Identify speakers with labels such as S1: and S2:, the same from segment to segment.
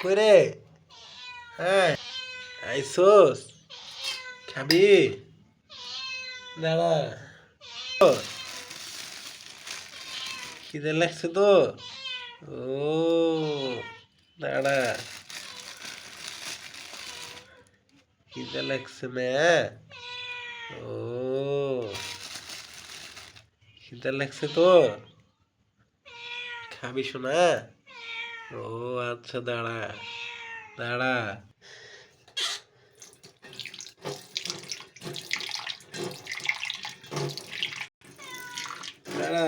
S1: কই রে? হ্যাঁ, আইসোস? খাবি? দাঁড়া। ও, খিদে লাগছে তো? ও, দাঁড়া। খিদে লাগছে না? ও, খিদে লাগছে তো? খাবি শোনা? ও আচ্ছা, দাঁড়া দাঁড়া। দাঁড়া।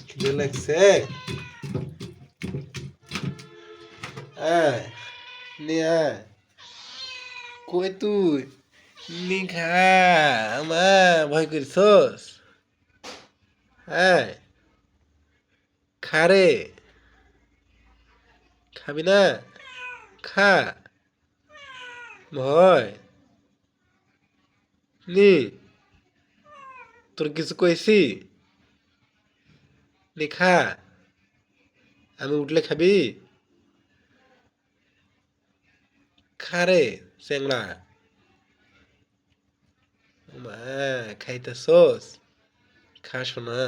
S1: খিদে লাগছে? আয়, নিয়ে আয়। কই তুই? নিঘা আমা ভয় করছস? হ্যাঁ, খারে। খাবি না? খা। ভয় নি? তোর কিছু কইছি? নি খা। আমি উঠলে খাবি? খারে চ্যাংড়া। মা খাইতেছস? খা শোনা।